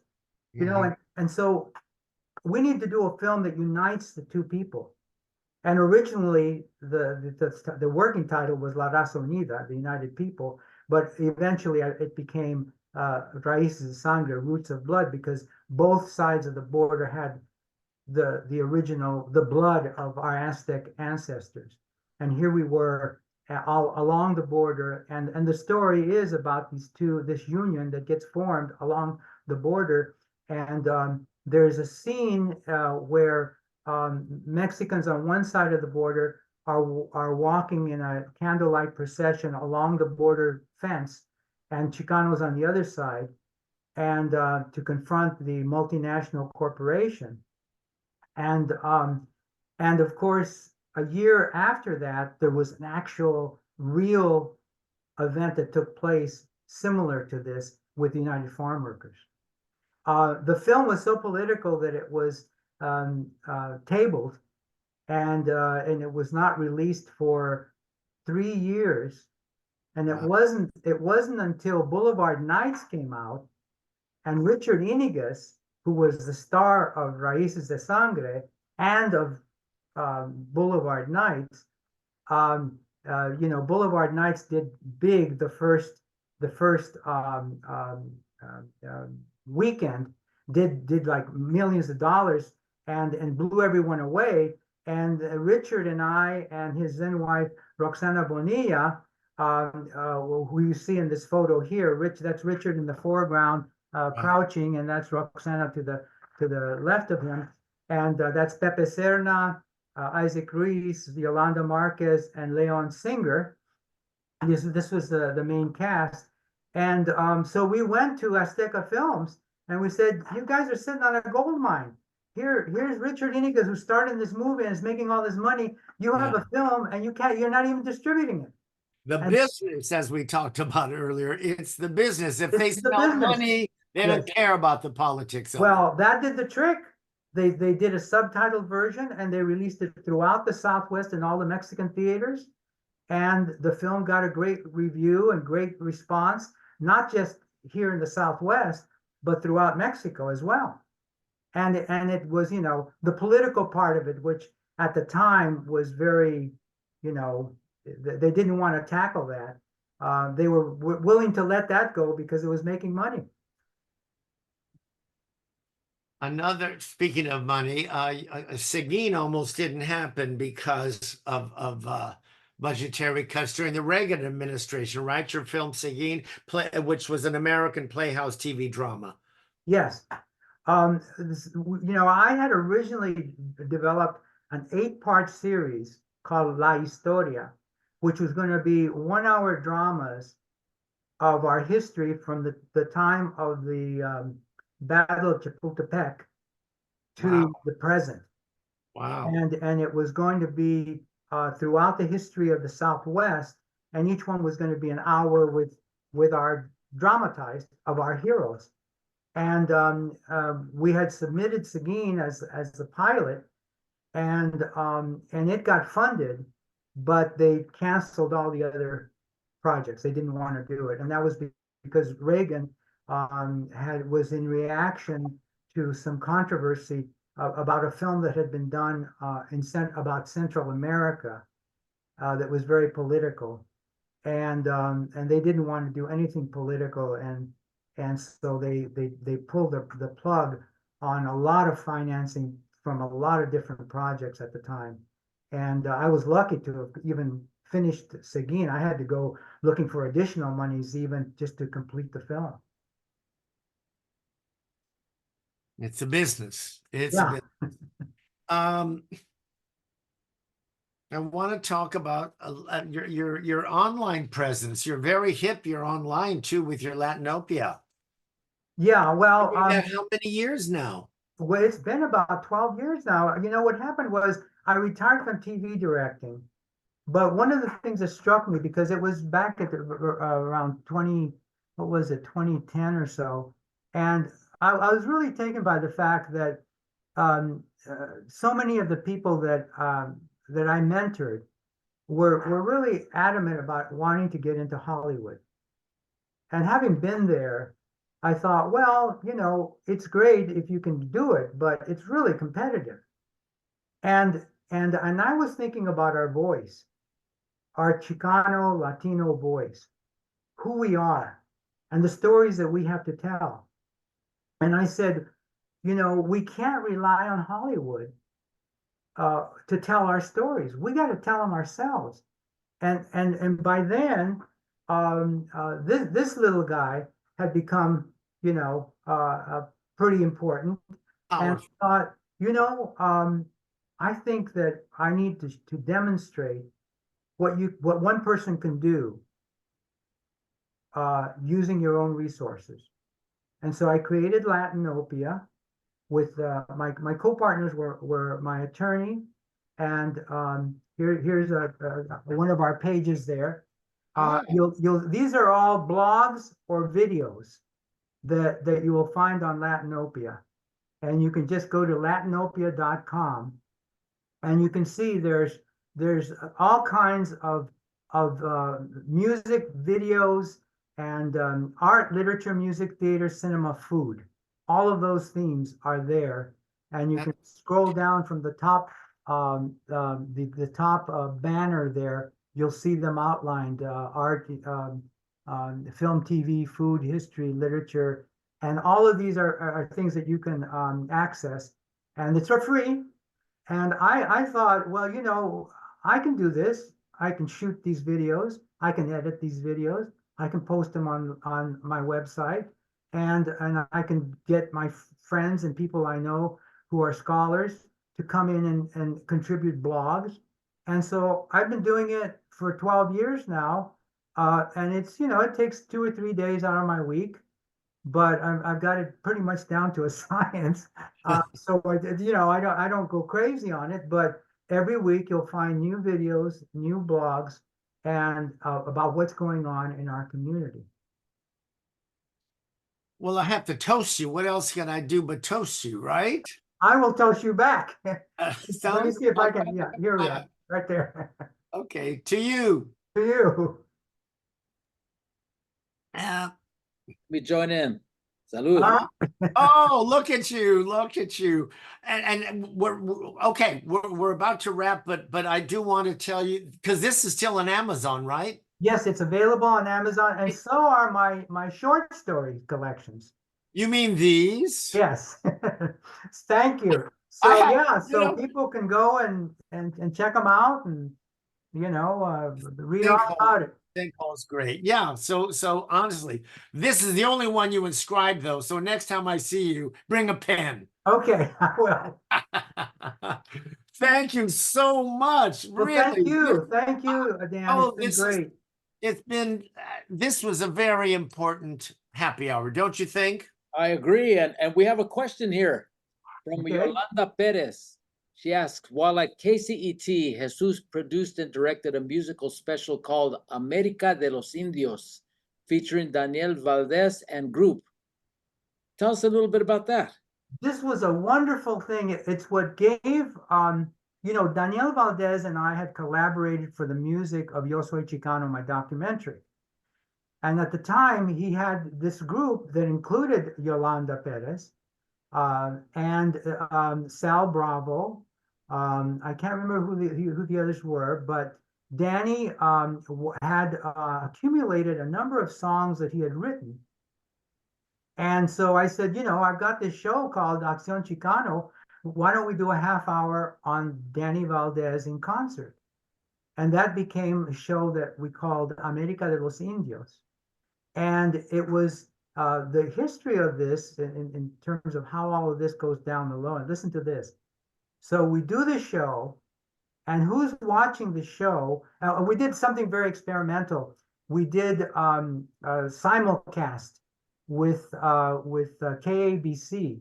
you know, and so we need to do a film that unites the two people. And originally, the working title was La Raza Unida, the United People, but eventually it became Raíces de Sangre, Roots of Blood, because both sides of the border had the original, the blood of our Aztec ancestors. And here we were all along the border, and the story is about this union that gets formed along the border. And there's a scene where Mexicans on one side of the border are walking in a candlelight procession along the border fence, and Chicanos on the other side, and to confront the multinational corporation. And of course, a year after that, there was an actual real event that took place similar to this with the United Farm Workers. The film was so political that it was tabled, and it was not released for 3 years. And it wasn't until Boulevard Nights came out, and Richard Inigas, who was the star of Raíces de Sangre and of Boulevard Nights, you know, Boulevard Nights did big the first weekend, did like millions of dollars, and blew everyone away. And Richard and I and his then wife Roxana Bonilla, who you see in this photo here, that's Richard in the foreground, crouching, and that's Roxana to the left of him, and that's Pepe Serna, Isaac Ruiz, Yolanda Marquez, and Leon Singer. This was the main cast. And so we went to Azteca Films and we said, you guys are sitting on a gold mine. Here's Richard Inigas, who starred in this movie and is making all this money. You have a film and you're not even distributing it. The business, as we talked about earlier, it's the business. If they smell money, they don't care about the politics of it. Well, that did the trick. They did a subtitled version and they released it throughout the Southwest and all the Mexican theaters. And the film got a great review and great response, not just here in the Southwest, but throughout Mexico as well. And it was, you know, the political part of it, which at the time was very, you know, they didn't want to tackle that. They were willing to let that go because it was making money. Speaking of money, Seguin almost didn't happen because of budgetary cuts during the Reagan administration, right? Your film Seguin, which was an American Playhouse TV drama. Yes. You know, I had originally developed an 8-part series called La Historia, which was going to be 1-hour dramas of our history from the time of the Battle of Chapultepec to the present. Wow. And it was going to be throughout the history of the Southwest, and each one was going to be an hour with our dramatized of our heroes. And we had submitted Seguin as the pilot, and it got funded, but they canceled all the other projects. They didn't want to do it, and that was because Reagan was in reaction to some controversy about a film that had been done about Central America that was very political, and they didn't want to do anything political, and so they pulled the plug on a lot of financing from a lot of different projects at the time. And I was lucky to have even finished Seguin. I had to go looking for additional monies even just to complete the film. It's a business. It's a business. I want to talk about your online presence. You're very hip. You're online too with your Latinopia. Yeah, well, how many years now? Well, it's been about 12 years now. You know, what happened was I retired from TV directing, But one of the things that struck me, because it was back at around 20, what was it, 2010 or so, and I was really taken by the fact that so many of the people that that I mentored were really adamant about wanting to get into Hollywood. And having been there, I thought, well, you know, it's great if you can do it, but it's really competitive. And I was thinking about our voice, our Chicano Latino voice, who we are, and the stories that we have to tell. And I said, you know, we can't rely on Hollywood to tell our stories. We got to tell them ourselves. And by then, this little guy had become, you know, pretty important. And Powerful. I thought, you know, I think that I need to demonstrate what one person can do using your own resources. And so I created Latinopia with my co-partners were my attorney, and here's one of our pages there. These are all blogs or videos that you will find on Latinopia, and you can just go to latinopia.com, and you can see there's all kinds of music videos and art, literature, music, theater, cinema, food. All of those themes are there, and you can scroll down from the top, the top banner there. You'll see them outlined: art, film, TV, food, history, literature, and all of these are things that you can access, and it's for free. And I thought, well, you know, I can do this. I can shoot these videos. I can edit these videos. I can post them on my website, and I can get my friends and people I know who are scholars to come in and contribute blogs. And so I've been doing it for 12 years now. And it's, you know, it takes 2 or 3 days out of my week, but I've got it pretty much down to a science. So you know, I don't go crazy on it, but every week you'll find new videos, new blogs, and about what's going on in our community. Well, I have to toast you. What else can I do but toast you, right? I will toast you back. Let me Sounds see if I can. Yeah, here we are, right there. okay. To you. To you. Uh, We join in. Salud. oh, look at you! Look at you! And we're okay. We're about to wrap, but I do want to tell you, because this is still on Amazon, right? Yes, it's available on Amazon, and so are my short story collections. You mean these? Yes. Thank you. I So have, yeah, you so know, people can go and check them out, and you know, read all sinkhole. about it. Sinkhole's great. Yeah. So honestly, this is the only one you inscribed though. So next time I see you, bring a pen. Okay, I will. Thank you so much. Well, Really. thank you, Dan. It's Oh, been great. it's been, this was a very important happy hour, don't you think? I agree. And we have a question here from Okay. Yolanda Perez. She asks, while like KCET, Jesus produced and directed a musical special called America de los Indios, featuring Daniel Valdez and group. Tell us a little bit about that. This was a wonderful thing. It's what gave, you know, Daniel Valdez and I had collaborated for the music of Yo Soy Chicano, my documentary. And at the time, he had this group that included Yolanda Perez and Sal Bravo. I can't remember who the others were, but Danny had accumulated a number of songs that he had written. And so I said, you know, I've got this show called Acción Chicano. Why don't we do a half hour on Danny Valdez in concert? And that became a show that we called America de los Indios. And it was the history of this in terms of how all of this goes down the low. And listen to this. So we do the show, and who's watching the show? We did something very experimental. We did a simulcast with KABC,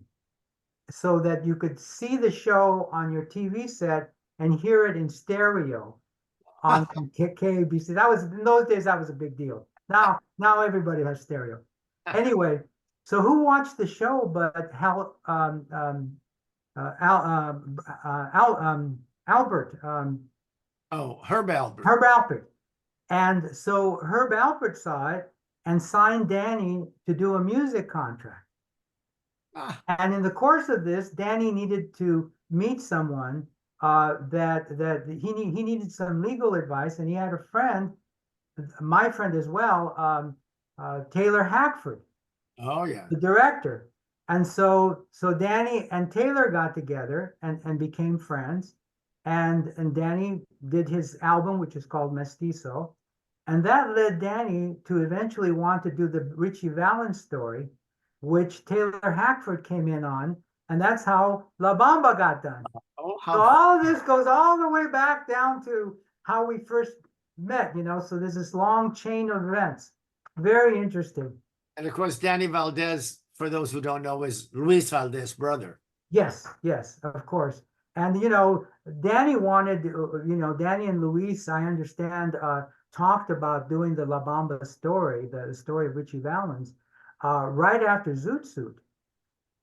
so that you could see the show on your TV set and hear it in stereo on KABC. That was in those days. That was a big deal. Now everybody has stereo. Anyway, so who watched the show but Albert? Oh, Herb Albert. Herb Alpert. And so Herb Alpert saw it and signed Danny to do a music contract. Ah, And in the course of this, Danny needed to meet someone that he needed some legal advice, and he had a friend, my friend as well, Taylor Hackford, oh yeah. the director. And so Danny and Taylor got together and became friends. And Danny did his album, which is called Mestizo. And that led Danny to eventually want to do the Richie Valens story, which Taylor Hackford came in on. And that's how La Bamba got done. Oh, So all this goes all the way back down to how we first met, So there's this long chain of events. Very interesting. and of course, Danny Valdez, for those who don't know, is Luis Valdez's brother. Yes, of course. And Danny wanted, Danny and Luis, I understand, talked about doing the La Bamba story, the story of Richie Valens, right after Zoot Suit.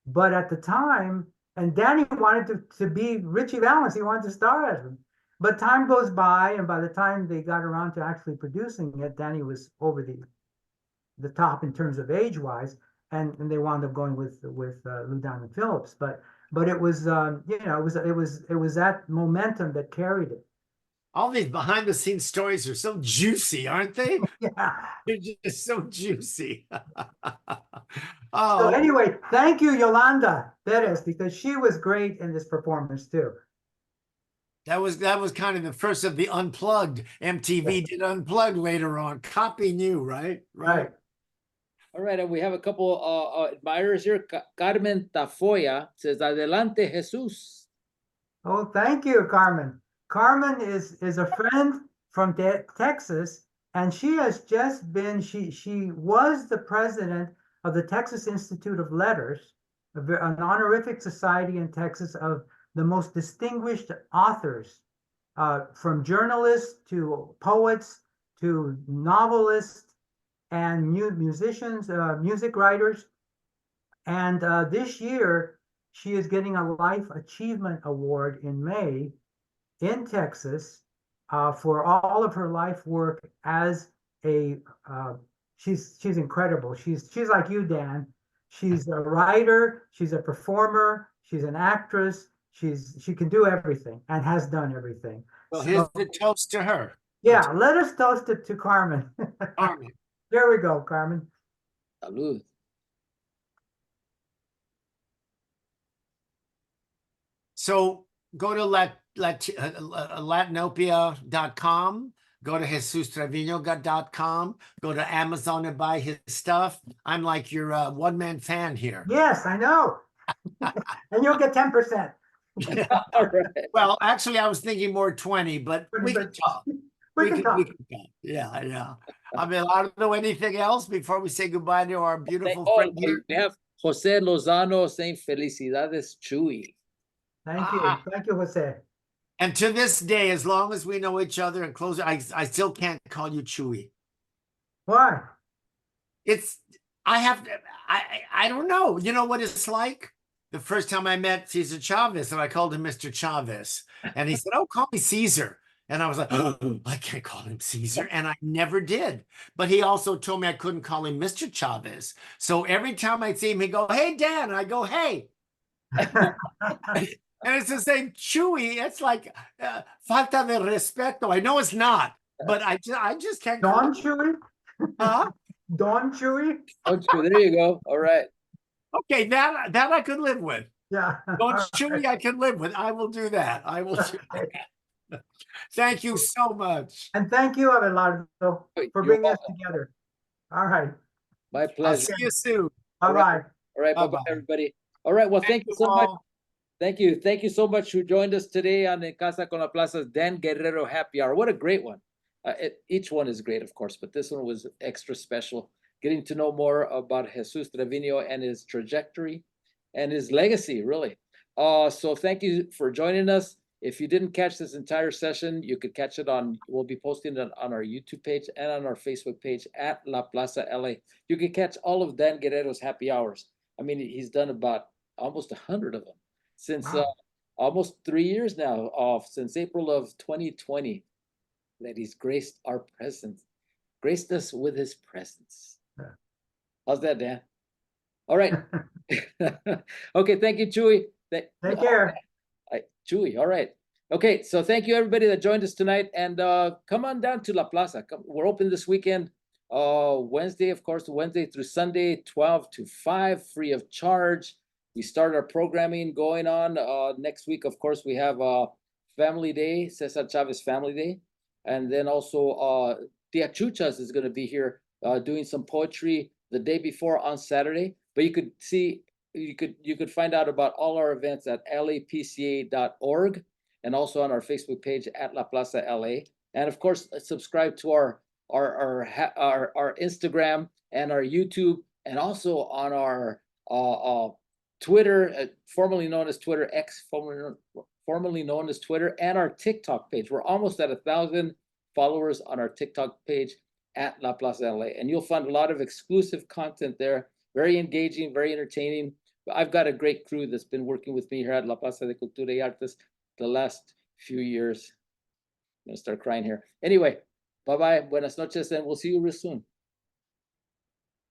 But at the time, and Danny wanted to be Richie Valens, he wanted to star as him. But time goes by, and by the time they got around to actually producing it, Danny was over the top in terms of age-wise, and they wound up going with Lou Diamond Phillips. But it was it was that momentum that carried it. All these behind-the-scenes stories are so juicy, aren't they? Yeah. They're just so juicy. So Oh, anyway, thank you, Yolanda Perez, because she was great in this performance too. that was kind of the first of the Unplugged. MTV did Unplugged later on, copying you, right? Right. All right, and we have a couple admirers here. Carmen Tafoya says, "Adelante, Jesus." Oh, thank you, Carmen. Carmen is a friend from Texas, and she has just been, she was the president of the Texas Institute of Letters, an honorific society in Texas of the most distinguished authors, from journalists to poets to novelists and musicians, music writers. And this year, she is getting a Life Achievement Award in May in Texas for all of her life work as a, she's incredible. She's like you, Dan. She's a writer, she's a performer, she's an actress, she can do everything and has done everything. Well, So, here's the toast to her. yeah, let us toast it to Carmen. Carmen. There we go, Carmen. Salud. So go to latinopia.com, go to JesusTreviño.com, go to Amazon and buy his stuff. I'm like your one-man fan here. Yes, I know. And you'll get 10%. All right. Well, actually, I was thinking more 20, but we can talk. We can talk. Yeah. I mean, I don't know anything else before we say goodbye to our beautiful Oh, friend here. we have Jose Lozano saying "Felicidades, Chuy." Thank you. Thank you, Jose. And to this day, as long as we know each other and close, I still can't call you Chewy. Why? I don't know. You know what it's like? The first time I met Cesar Chavez and I called him Mr. Chavez. And he said, "Oh, call me Caesar." And I was like, "Oh, I can't call him Caesar." And I never did. But he also told me I couldn't call him Mr. Chavez. So every time I see him, he'd go, "Hey, Dan." And I go, "Hey." And it's the same Chewy. It's like falta de respeto. I know it's not, but I just can't. Don Chewy? Huh? Oh, Don Chewy? Chewy, there you go. All right. Okay, that I could live with. Yeah. Don All Chewy, right. I can live with. I will do that. I will do that. Thank you so much. And thank you, Abelardo, for You're bringing us welcome. together. All right. My I'll pleasure. see you soon. Bye-bye. All right, bye-bye, Bye-bye. everybody. All right, well, thank you so much. all. Thank you so much who joined us today on En Casa con la Plaza's Dan Guerrero Happy Hour. What a great one. Each one is great, of course, but this one was extra special. Getting to know more about Jesus Treviño and his trajectory and his legacy, really. So thank you for joining us. If you didn't catch this entire session, you could catch it we'll be posting it on our YouTube page and on our Facebook page at La Plaza LA. You can catch all of Dan Guerrero's happy hours. I mean, he's done about almost 100 of them since Wow. almost 3 years now, since April of 2020, that he's graced us with his presence. Yeah. How's that, Dan? All right. Okay, thank you, Chewy. Take care. Chewy, all right. Okay, so thank you everybody that joined us tonight, and come on down to La Plaza. We're open this weekend, Wednesday, of course, Wednesday through Sunday, 12 to 5, free of charge. We start our programming going on. Next week, of course, we have Family Day, Cesar Chavez Family Day, and then also Tia Chuchas is going to be here doing some poetry the day before on Saturday. But you could see, you could find out about all our events at lapca.org and also on our Facebook page at La Plaza LA. And of course, subscribe to our Instagram and our YouTube, and also on our Twitter, formerly known as Twitter, formerly known as Twitter, and our TikTok page. We're almost at 1,000 followers on our TikTok page at La Plaza LA, and you'll find a lot of exclusive content there. Very engaging, very entertaining. I've got a great crew that's been working with me here at La Plaza de Cultura y Artes the last few years. I'm gonna start crying here. Anyway, bye-bye, buenas noches, and we'll see you real soon.